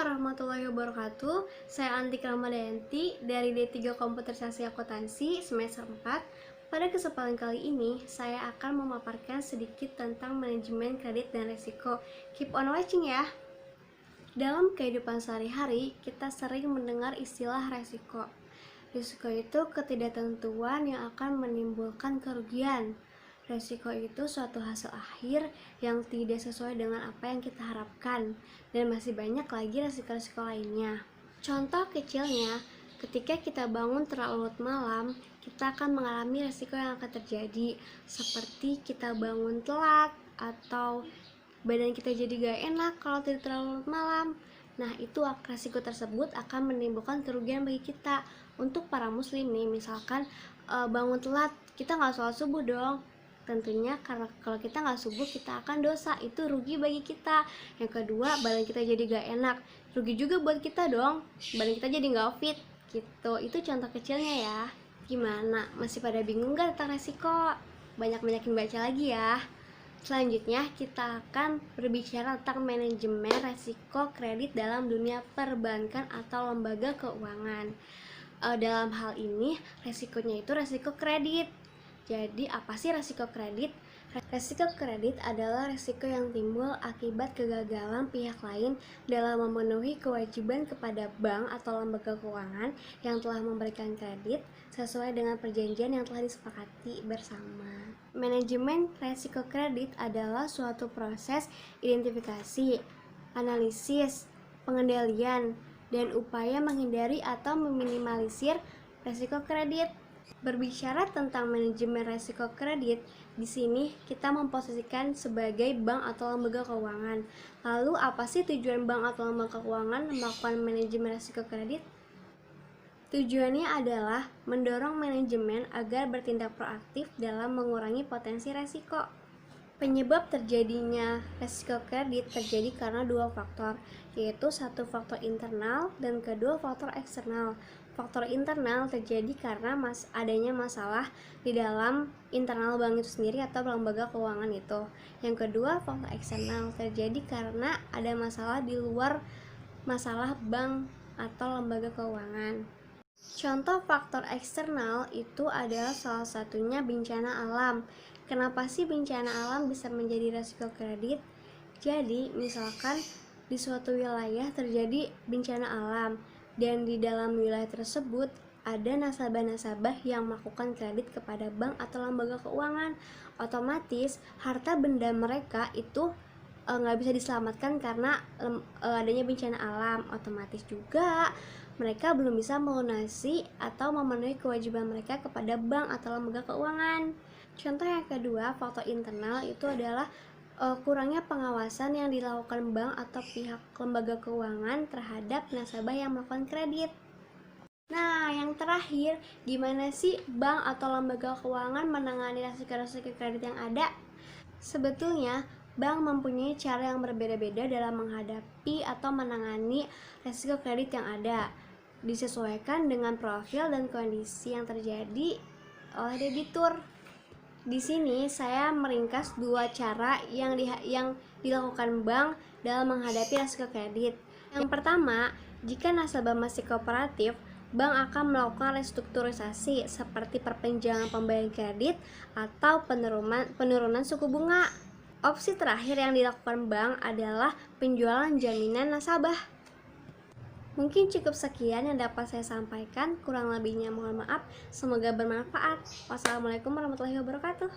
warahmatullahi wabarakatuh. Saya Antika Ramadayanti dari D3 Komputerisasi Akuntansi semester 4. Pada kesempatan kali ini, saya akan memaparkan sedikit tentang manajemen kredit dan risiko. Keep on watching ya. Dalam kehidupan sehari-hari, kita sering mendengar istilah risiko. Risiko itu ketidaktentuan yang akan menimbulkan kerugian. Resiko itu suatu hasil akhir yang tidak sesuai dengan apa yang kita harapkan, dan masih banyak lagi resiko-resiko lainnya. Contoh kecilnya, ketika kita bangun terlalu larut malam, kita akan mengalami resiko yang akan terjadi, seperti kita bangun telat atau badan kita jadi gak enak kalau tidur terlalu larut malam. Nah, itu resiko tersebut akan menimbulkan kerugian bagi kita. Untuk para muslim nih, misalkan bangun telat, kita nggak sholat subuh dong. Tentunya karena kalau kita nggak subuh, kita akan dosa, itu rugi bagi kita. Yang kedua, badan kita jadi gak enak, rugi juga buat kita dong, badan kita jadi nggak fit gitu. Itu contoh kecilnya ya. Gimana, masih pada bingung gak tentang resiko? Banyakin baca lagi ya. Selanjutnya kita akan berbicara tentang manajemen resiko kredit dalam dunia perbankan atau lembaga keuangan. Dalam hal ini resikonya itu resiko kredit. Jadi apa sih resiko kredit? Resiko kredit adalah resiko yang timbul akibat kegagalan pihak lain dalam memenuhi kewajiban kepada bank atau lembaga keuangan yang telah memberikan kredit sesuai dengan perjanjian yang telah disepakati bersama. Manajemen resiko kredit adalah suatu proses identifikasi, analisis, pengendalian, dan upaya menghindari atau meminimalisir resiko kredit. Berbicara tentang manajemen resiko kredit, di sini kita memposisikan sebagai bank atau lembaga keuangan. Lalu apa sih tujuan bank atau lembaga keuangan melakukan manajemen resiko kredit? Tujuannya adalah mendorong manajemen agar bertindak proaktif dalam mengurangi potensi resiko. Penyebab terjadinya resiko kredit terjadi karena dua faktor, yaitu satu faktor internal dan kedua faktor eksternal. Faktor internal terjadi karena adanya masalah di dalam internal bank itu sendiri atau lembaga keuangan itu. Yang kedua, faktor eksternal terjadi karena ada masalah di luar masalah bank atau lembaga keuangan. Contoh faktor eksternal itu adalah salah satunya bencana alam. Kenapa sih bencana alam bisa menjadi resiko kredit? Jadi, misalkan di suatu wilayah terjadi bencana alam dan di dalam wilayah tersebut ada nasabah-nasabah yang melakukan kredit kepada bank atau lembaga keuangan, otomatis harta benda mereka itu nggak bisa diselamatkan karena adanya bencana alam. Otomatis juga mereka belum bisa melunasi atau memenuhi kewajiban mereka kepada bank atau lembaga keuangan. Contoh yang kedua, faktor internal itu adalah kurangnya pengawasan yang dilakukan bank atau pihak lembaga keuangan terhadap nasabah yang melakukan kredit. Nah, yang terakhir, gimana sih bank atau lembaga keuangan menangani resiko-resiko kredit yang ada? Sebetulnya, bank mempunyai cara yang berbeda-beda dalam menghadapi atau menangani resiko kredit yang ada, disesuaikan dengan profil dan kondisi yang terjadi oleh debitur. Di sini saya meringkas dua cara yang dilakukan bank dalam menghadapi resiko kredit. Yang pertama, jika nasabah masih kooperatif, bank akan melakukan restrukturisasi seperti perpanjangan pembayaran kredit atau penurunan suku bunga. Opsi terakhir yang dilakukan bank adalah penjualan jaminan nasabah. Mungkin cukup sekian yang dapat saya sampaikan, kurang lebihnya mohon maaf. Semoga bermanfaat. Wassalamualaikum warahmatullahi wabarakatuh.